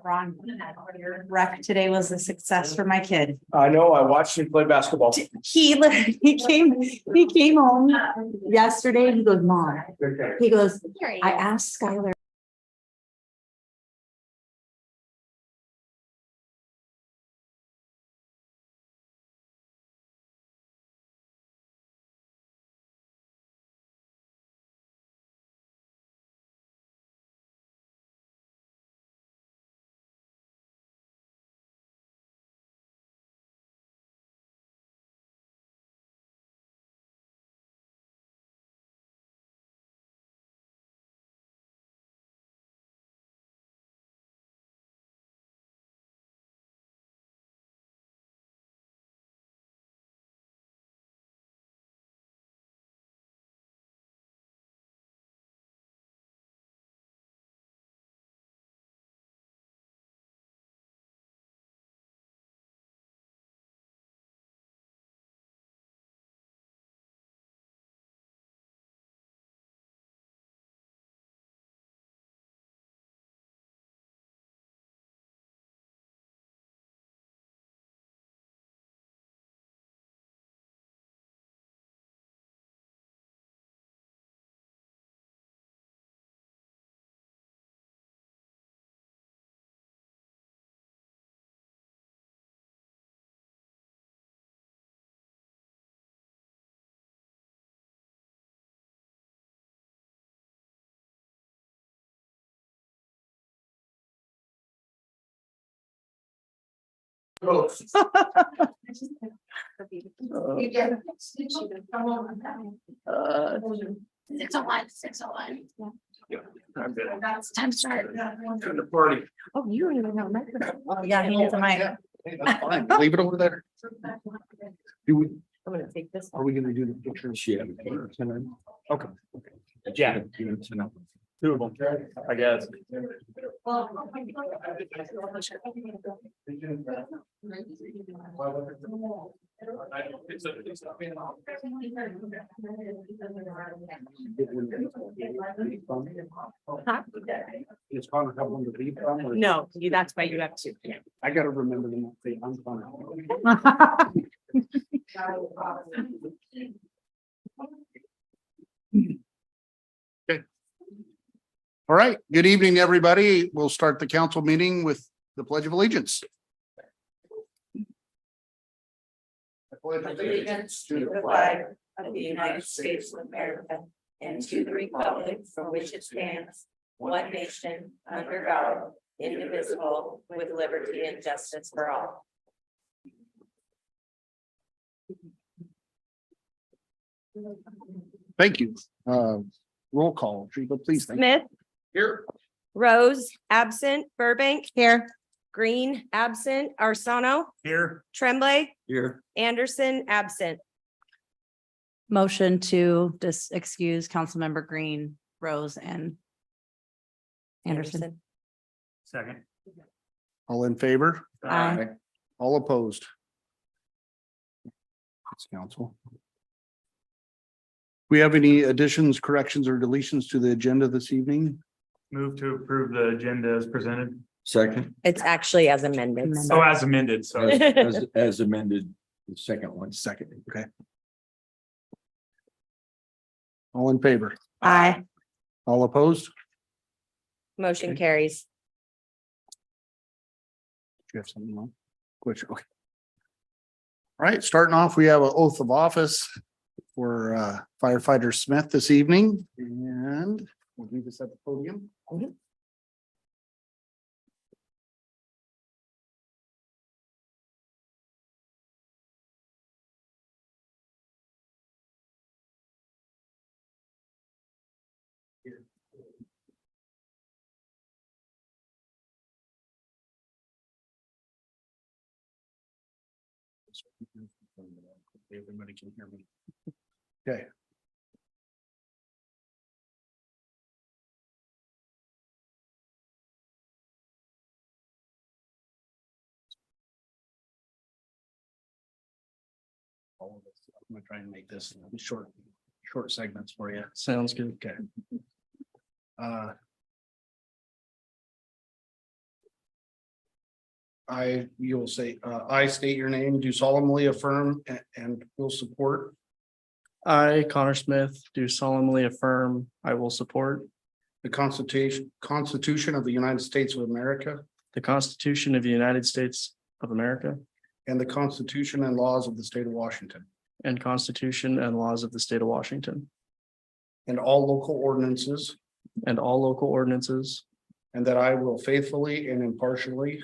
Ron, rec today was a success for my kid. I know, I watched him play basketball. He came home yesterday. He goes, Mom, he goes, I asked Skylar. Six oh one, 6:01. I'm good. It's time to start. To the party. Oh, you don't even know. Oh, yeah, he needs a mic. Hey, that's fine. Leave it over there. Do we, I'm gonna take this. are we gonna do the pictures? Yeah. Okay. Yeah. Two of them, I guess. Huh? It's Connor have one to leave from, or- No, that's why you have to. I gotta remember them. I'm Connor. All right, good evening, everybody. We'll start the council meeting with the Pledge of Allegiance. Allegiance to the flag of the United States of America and to the republic for which it stands, one nation, under God, indivisible, with liberty and justice for all. Thank you. Roll call, Treva, please. Thank you. Smith, Here. Rose, absent, Burbank. Here. Green, absent, Arcano, Here. Tremblay, Here. Anderson, absent. Motion to excuse Councilmember Green, Rose and Anderson. Second. All in favor? Aye. All opposed? That's council. We have any additions, corrections, or deletions to the agenda this evening? Move to approve the agenda as presented. Second, It's actually as amended. Oh, as amended, sorry. as amended, the second one. Second, okay. All in favor? Aye. All opposed? Motion Okay. carries. Do you have something on? Question, okay. All right, starting off, we have an oath of office for firefighter Smith this evening, and we'll do this at the podium. Everybody can hear me. Okay. All of this. I'm gonna try and make this short segments for you. Sounds good. Okay. you'll say, I state your name, do solemnly affirm and will support I, Connor Smith, do solemnly affirm I will support the Constitution of the United States of America the Constitution of the United States of America and the Constitution and laws of the state of Washington and Constitution and laws of the state of Washington and all local ordinances, and all local ordinances, and that I will faithfully and impartially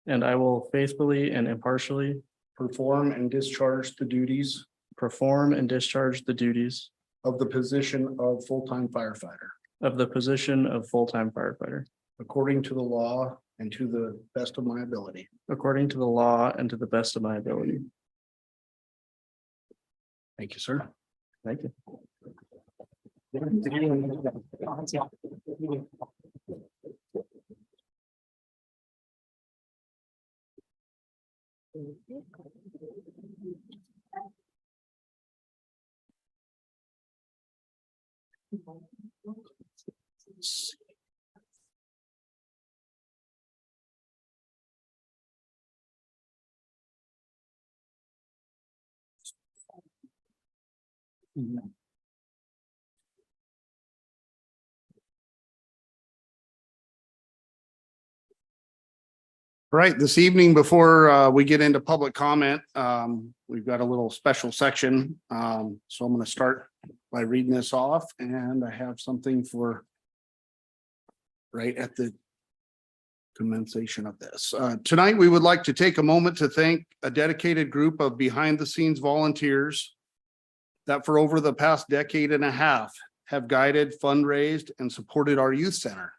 and I will faithfully and impartially perform and discharge the duties perform and discharge the duties of the position of full-time firefighter of the position of full-time firefighter according to the law and to the best of my ability. according to the law and to the best of my ability. Thank you, sir. Thank you. Right, this evening, before we get into public comment, we've got a little special section. So I'm going to start by reading this off, and I have something for right at the commencement of this. Tonight, we would like to take a moment to thank a dedicated group of behind-the-scenes volunteers that for over the past decade and a half have guided, fundraised, and supported our youth center.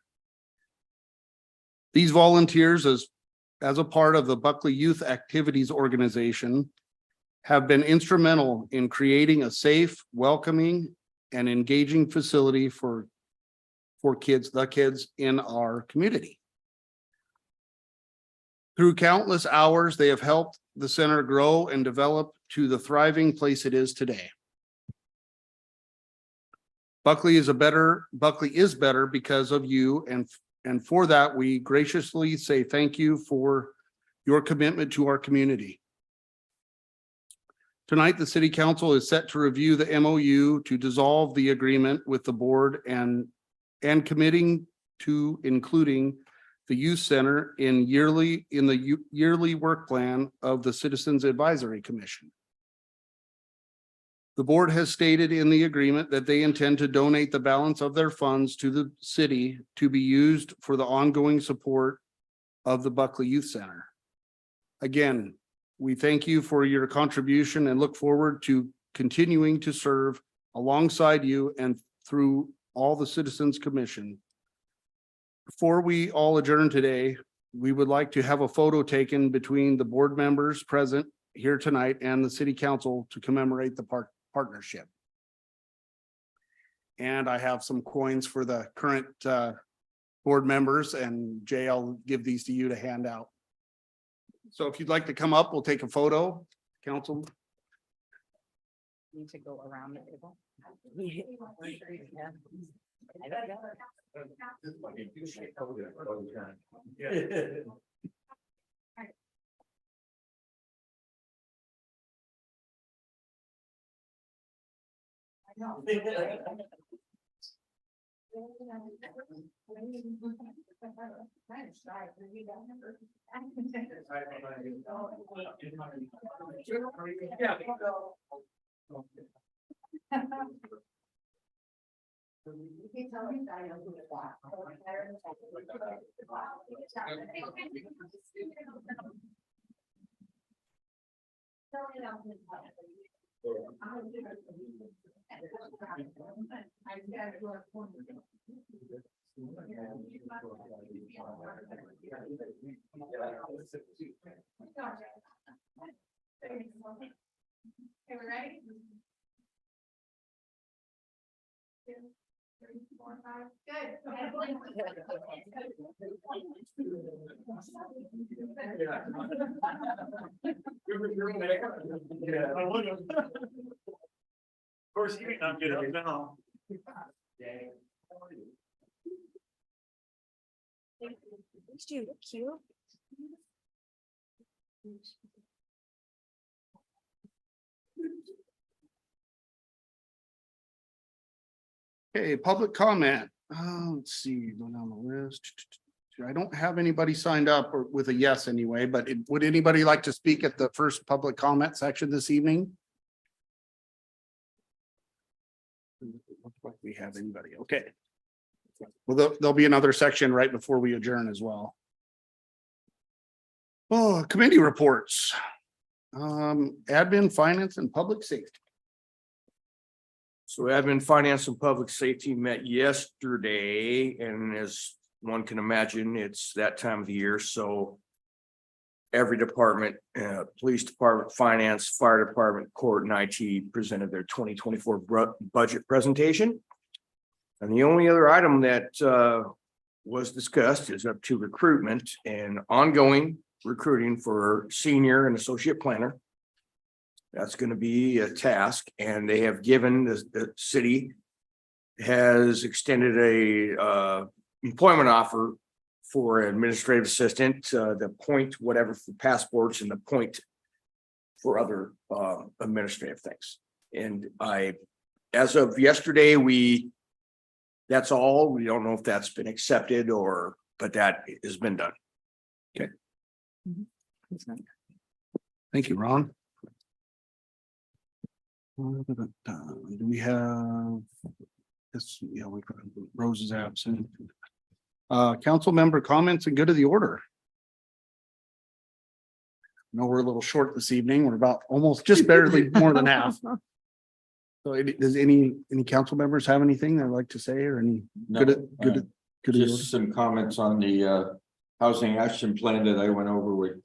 These volunteers, as a part of the Buckley Youth Activities Organization, have been instrumental in creating a safe, welcoming, and engaging facility for the kids in our community. Through countless hours, they have helped the center grow and develop to the thriving place it is today. Buckley is better because of you, and for that, we graciously say thank you for your commitment to our community. Tonight, the city council is set to review the MOU to dissolve the agreement with the board and committing to including the youth center in the yearly work plan of the Citizens Advisory Commission. The board has stated in the agreement that they intend to donate the balance of their funds to the city to be used for the ongoing support of the Buckley Youth Center. Again, we thank you for your contribution and look forward to continuing to serve alongside you and through all the Citizens Commission. Before we all adjourn today, we would like to have a photo taken between the board members present here tonight and the city council to commemorate the partnership. And I have some coins for the current board members, and Jay, I'll give these to you to hand out. So if you'd like to come up, we'll take a photo, council. Need to go around the table. Of course, you may not get up now. Cute. Okay, public comment. Let's see, go down the list. I don't have anybody signed up or with a yes anyway, but would anybody like to speak at the first public comment section this evening? Looks like we have anybody. Okay. Well, there'll be another section right before we adjourn as well. Oh, committee reports. Admin, finance and public safety. So admin, finance and public safety met yesterday, and as one can imagine, it's that time of the year, so. Every department, police department, finance, fire department, court and IT presented their 2024 budget presentation. And the only other item that was discussed is up to recruitment and ongoing recruiting for senior and associate planner. That's going to be a task, and they have given the city has extended a employment offer for administrative assistant, the point whatever for passports and the point for other administrative things. And as of yesterday, that's all. We don't know if that's been accepted but that has been done. Thank you, Ron. Do we have? This, yeah, Rose is absent. Council member comments and good of the order. No, we're a little short this evening. We're about almost just barely more than half. So does any council members have anything they'd like to say or any good? Just some comments on the housing action plan that I went over with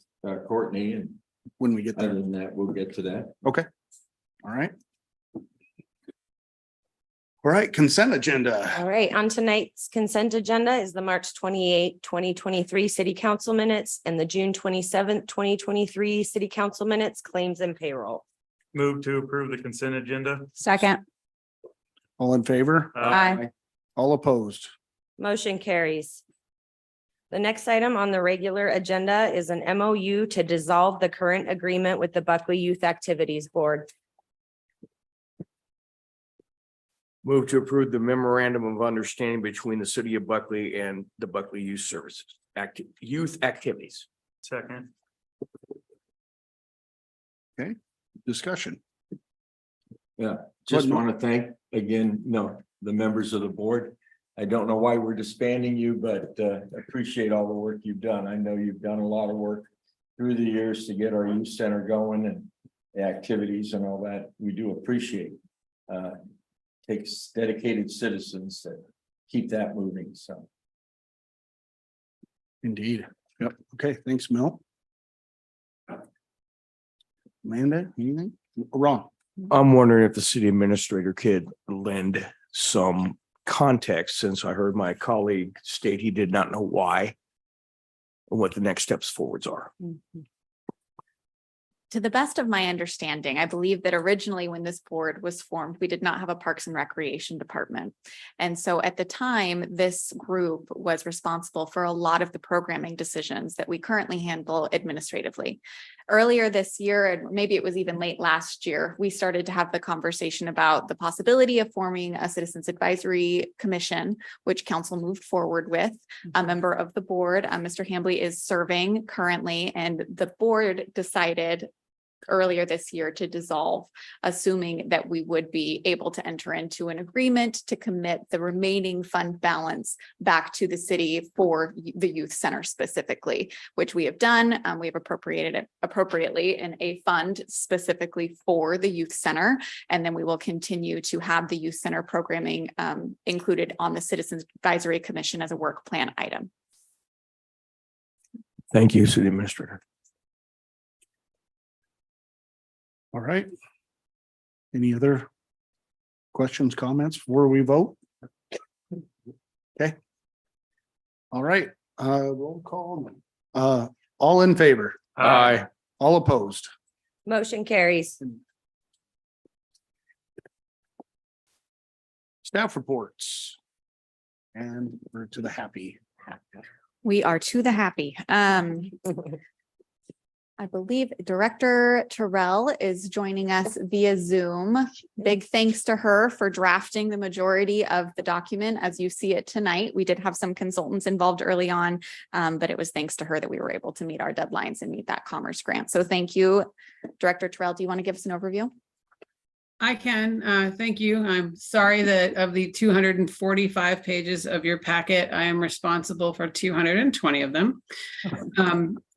Courtney, and When we get there. other than that, we'll get to that. Okay. All right. All right, consent agenda. All right, on tonight's consent agenda is the March 28, 2023 city council minutes and the June 27th, 2023 city council minutes, claims and payroll. Move to approve the consent agenda. Second. All in favor? Aye. All opposed? Motion carries. The next item on the regular agenda is an MOU to dissolve the current agreement with the Buckley Youth Activities Board. Move to approve the memorandum of understanding between the city of Buckley and the Buckley Youth Services Youth Activities. Second. Discussion. Yeah, just Good. want to thank again, the members of the board. I don't know why we're disbanding you, but appreciate all the work you've done. I know you've done a lot of work through the years to get our youth center going and the activities and all that. We do appreciate. Takes dedicated citizens to keep that moving, so. Indeed. Yep. Okay, thanks, Mel. Amanda, anything? Wrong. I'm wondering if the city administrator could lend some context, since I heard my colleague state he did not know why. And what the next steps forwards are. To the best of my understanding, I believe that originally when this board was formed, we did not have a Parks and Recreation department. And so at the time, this group was responsible for a lot of the programming decisions that we currently handle administratively. Earlier this year, and maybe it was even late last year, we started to have the conversation about the possibility of forming a Citizens Advisory Commission, which council moved forward with. A member of the board, Mr. Hambley, is serving currently, and the board decided earlier this year to dissolve, assuming that we would be able to enter into an agreement to commit the remaining fund balance back to the city for the youth center specifically, which we have done. We have appropriated it appropriately in a fund specifically for the youth center. And then we will continue to have the youth center programming included on the Citizens Advisory Commission as a work plan item. Thank you, city administrator. All right. Any other questions, comments before we vote? Okay. All right, roll call. All in favor? Aye. All opposed? Motion carries. Staff reports. And we're to the happy. We are to the happy. I believe Director Terrell is joining us via Zoom. Big thanks to her for drafting the majority of the document as you see it tonight. We did have some consultants involved early on, but it was thanks to her that we were able to meet our deadlines and meet that Commerce grant. So thank you, Director Terrell. Do you want to give us an overview? I can, thank you. I'm sorry that of the 245 pages of your packet, I am responsible for 220 of them.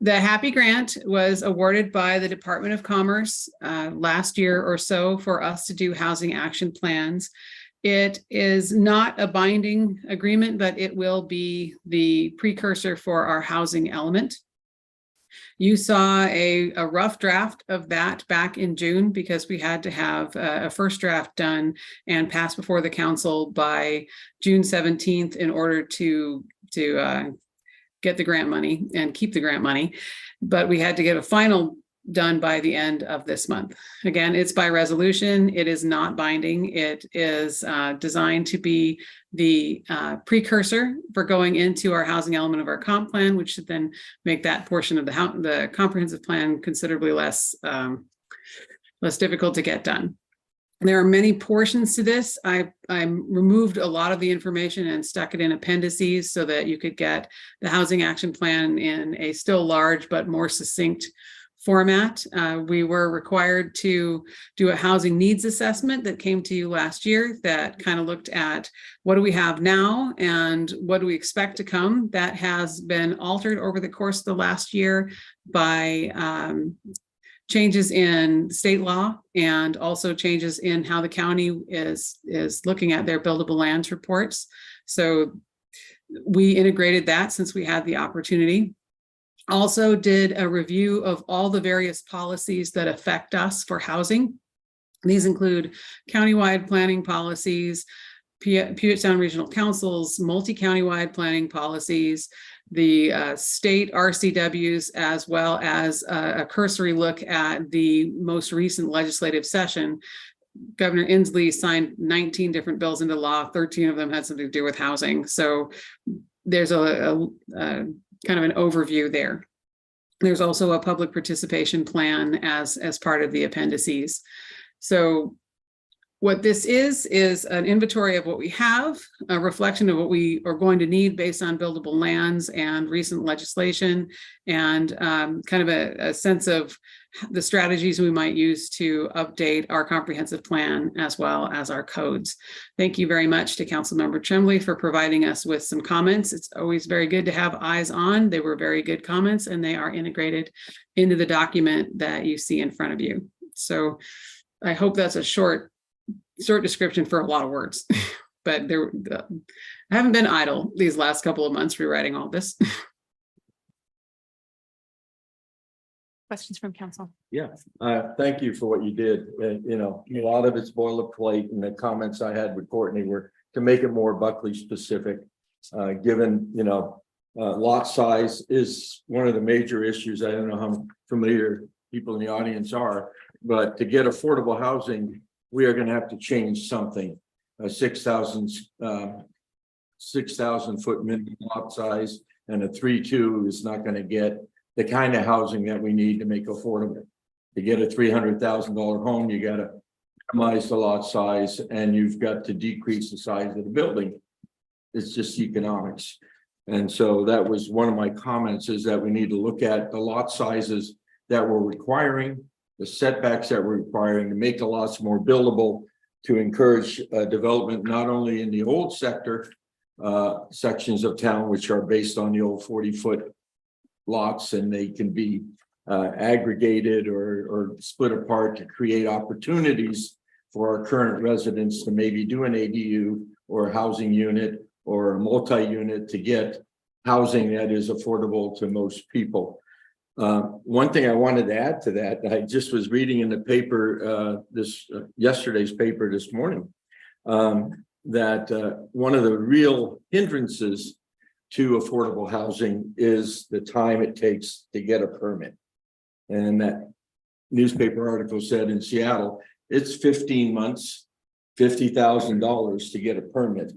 The Happy Grant was awarded by the Department of Commerce last year or so for us to do housing action plans. It is not a binding agreement, but it will be the precursor for our housing element. You saw a rough draft of that back in June because we had to have a first draft done and passed before the council by June 17th in order to get the grant money and keep the grant money. But we had to get a final done by the end of this month. Again, it's by resolution. It is not binding. It is designed to be the precursor for going into our housing element of our comp plan, which should then make that portion of the comprehensive plan considerably less difficult to get done. There are many portions to this. I removed a lot of the information and stuck it in appendices so that you could get the housing action plan in a still large but more succinct format. We were required to do a housing needs assessment that came to you last year that kind of looked at what do we have now and what do we expect to come. That has been altered over the course of the last year by changes in state law and also changes in how the county is looking at their buildable lands reports. So we integrated that since we had the opportunity. Also did a review of all the various policies that affect us for housing. These include countywide planning policies, Puget Sound Regional Council's multi-countywide planning policies, the state RCWs, as well as a cursory look at the most recent legislative session. Governor Inslee signed 19 different bills into law. 13 of them had something to do with housing. So there's a kind of an overview there. There's also a public participation plan as part of the appendices. So what this is an inventory of what we have, a reflection of what we are going to need based on buildable lands and recent legislation, and kind of a sense of the strategies we might use to update our comprehensive plan as well as our codes. Thank you very much to Councilmember Tremblay for providing us with some comments. It's always very good to have eyes on. They were very good comments and they are integrated into the document that you see in front of you. So I hope that's a short description for a lot of words, but I haven't been idle these last couple of months rewriting all this. Questions from council? Yeah, thank you for what you did. You know, a lot of it's boilerplate, and the comments I had with Courtney were to make it more Buckley specific. Given, you know, lot size is one of the major issues. I don't know how familiar people in the audience are, but to get affordable housing, we are going to have to change something. 6,000 foot minimum lot size and a 3.2 is not going to get the kind of housing that we need to make affordable. To get a $300,000 home, you got to minimize the lot size and you've got to decrease the size of the building. It's just economics. And so that was one of my comments, is that we need to look at the lot sizes that we're requiring, the setbacks that we're requiring to make the lots more buildable, to encourage development, not only in the old sector sections of town, which are based on the old 40-foot lots, and they can be aggregated or split apart to create opportunities for our current residents to maybe do an ADU or a housing unit or a multi-unit to get housing that is affordable to most people. One thing I wanted to add to that, I just was reading in the paper, yesterday's paper this morning, that one of the real hindrances to affordable housing is the time it takes to get a permit. And that newspaper article said in Seattle, it's 15 months, $50,000 to get a permit.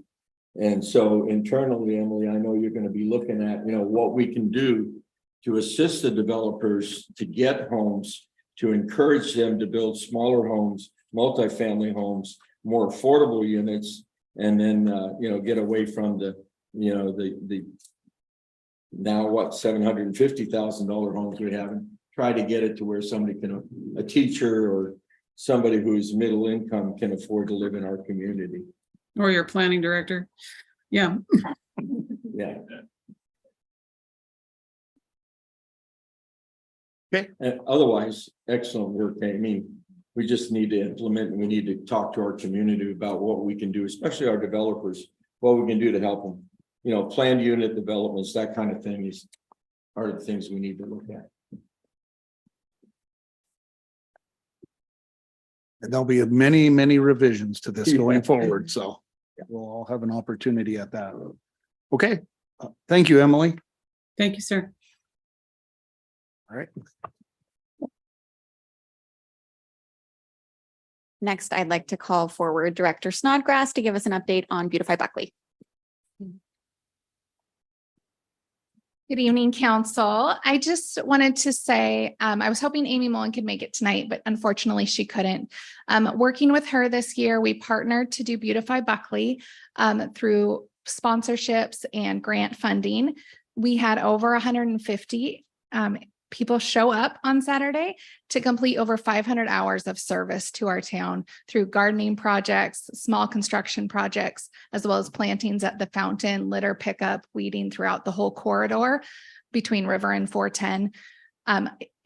And so internally, Emily, I know you're going to be looking at, you know, what we can do to assist the developers to get homes, to encourage them to build smaller homes, multifamily homes, more affordable units, and then, get away from the now what, $750,000 homes we have, and try to get it to where somebody can, a teacher or somebody who's middle income can afford to live in our community. Or your planning director. Yeah, Yeah. Okay. Otherwise, excellent work. I mean, we just need to implement, and we need to talk to our community about what we can do, especially our developers, what we can do to help them. Planned unit developments, that kind of thing are the things we need to look at. And there'll be many, many revisions to this going Yeah. forward, so we'll all have an opportunity at that. Okay, thank you, Emily. thank you, sir. All right. Next, I'd like to call forward Director Snodgrass to give us an update on Beautify Buckley. Good evening, council. I just wanted to say, I was hoping Amy Mullen could make it tonight, but unfortunately she couldn't. Working with her this year, we partnered to do Beautify Buckley through sponsorships and grant funding. We had over 150 people show up on Saturday to complete over 500 hours of service to our town through gardening projects, small construction projects, as well as plantings at the fountain, litter pickup, weeding throughout the whole corridor between River and 410.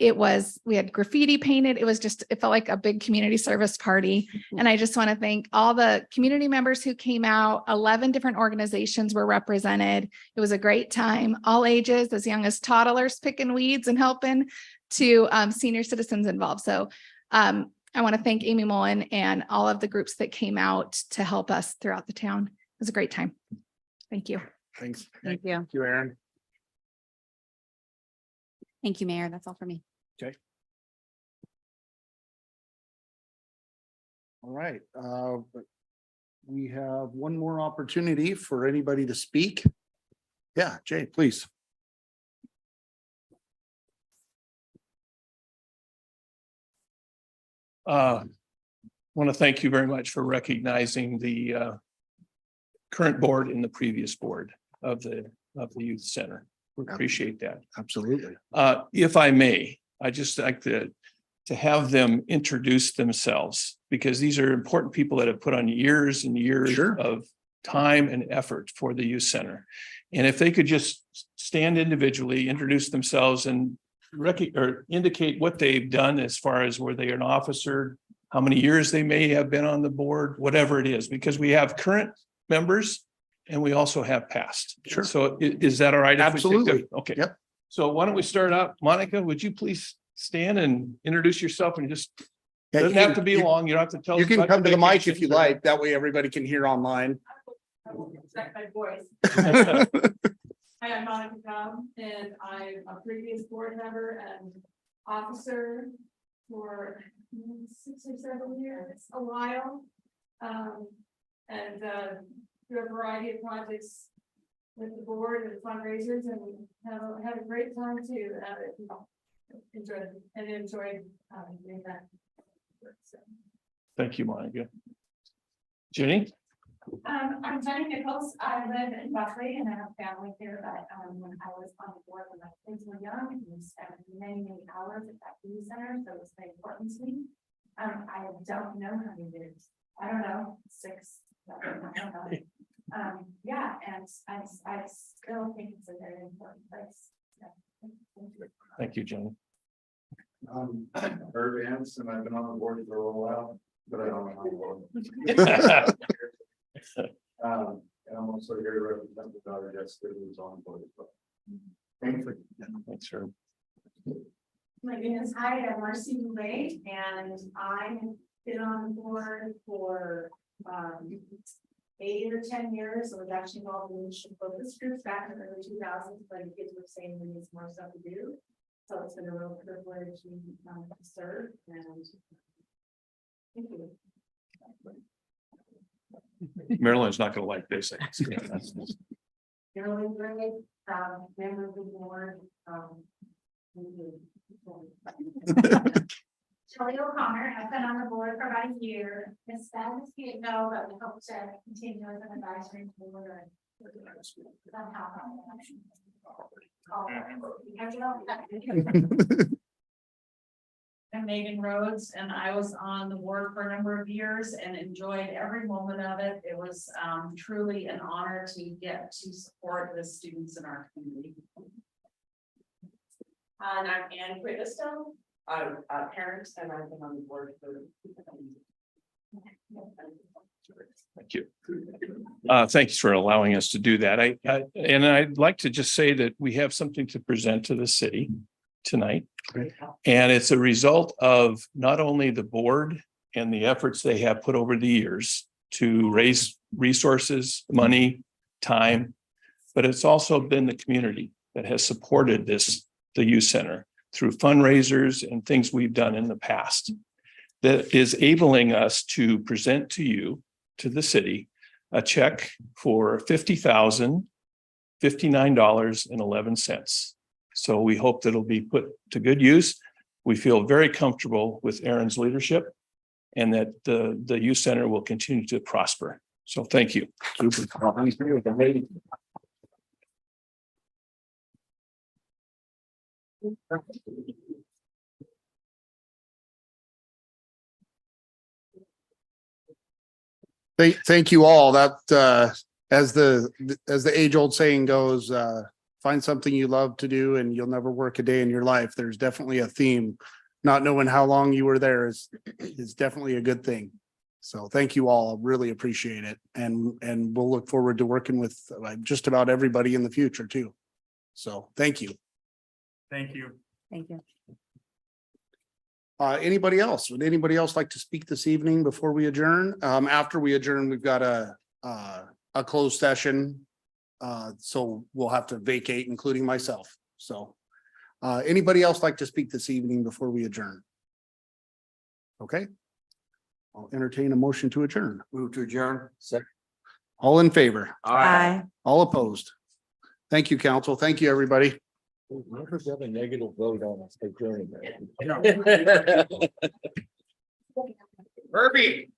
We had graffiti painted. It felt like a big community service party. And I just want to thank all the community members who came out. 11 different organizations were represented. It was a great time, all ages, as young as toddlers picking weeds and helping to senior citizens involved. So I want to thank Amy Mullen and all of the groups that came out to help us throughout the town. It was a great time. Thank you. Thanks. Thank you. Thank you, Aaron. Thank you, Mayor. That's all for me. All right, we have one more opportunity for anybody to speak. Yeah, Jay, please. Want to thank you very much for recognizing the current board and the previous board of the youth center. We appreciate that. Absolutely. If I may, I just like to have them introduce themselves, because these are important people that have put on years and years Sure. of time and effort for the youth center. And if they could just stand individually, introduce themselves and indicate what they've done as far as were they an officer, how many years they may have been on the board, whatever it is, because we have current members and we also have past. Sure. So is that all right? if we take the- Absolutely. Okay. Yep. So why don't we start out? Monica, would you please stand and introduce yourself and just, Yeah, doesn't you have can- to be you- long. You don't have to tell. You us can about come to your the mic if vacations you or- like. That way everybody can hear online. I will check my voice. Hi, I'm Monica Cobb, and I'm a previous board member and officer for 6 or 7 years, a while. And do a variety of projects with the board and fundraisers, and have a great time too. Enjoyed doing that. So. Thank you, Monica. Jenny? I'm Jenny Nichols. I live in Buckley and I have family here, but when I was on the board when my kids were young, we spent many, many hours at that youth center, so it's very important to me. I don't know how many years. I don't know, 6. I don't know. Yeah, and I still think it's a very important place. Yeah. Thank you, Jenny. Herb Anderson, I've been on the board for a while, but I don't know. And I'm also here to represent the daughter Jessica, who's on board as well. Thanks, Herb. My name is I'm Marcy Ray, and I've been on the board for 8 or 10 years. I was actually involved in the focus groups back in the early 2000s, but the kids were saying we need more stuff to do. So it's been a real privilege to serve, and thank you. Marilyn's not going to like this. Carolyn Gray, member of the board, Shelley O'Connor, I've been on the board for about a year. It's sad to see it go, but we hope to continue as an advisory board. Somehow. I'm Megan Rhodes, and I was on the board for a number of years and enjoyed every moment of it. It was truly an honor to get to support the students in our community. And I'm Ann Quiddistone. I'm a parent, and I've been on the board for. Thank you. Thanks for allowing us to do that. And I'd like to just say that we have something to present to the city tonight. And it's a result of not only the board and the efforts they have put over the years to raise resources, money, time, but it's also been the community that has supported the youth center through fundraisers and things we've done in the past that is enabling us to present to you, to the city, a check for $50,059.11. So we hope that it'll be put to good use. We feel very comfortable with Aaron's leadership and that the youth center will continue to prosper. So thank you. Thank you all. That, as the age old saying goes, find something you love to do and you'll never work a day in your life. There's definitely a theme. Not knowing how long you were there is definitely a good thing. So thank you all. I really appreciate it. And we'll look forward to working with just about everybody in the future too. So thank you. Thank you. Thank you. Anybody else? Would anybody else like to speak this evening before we adjourn? After we adjourn, we've got a closed session. So we'll have to vacate, including myself. So anybody else like to speak this evening before we adjourn? Okay. I'll entertain a motion to adjourn. Move to adjourn. Second. All in favor? Aye. All opposed? Thank you, council. Thank you, everybody. Never have a negative vote on us. Herbie.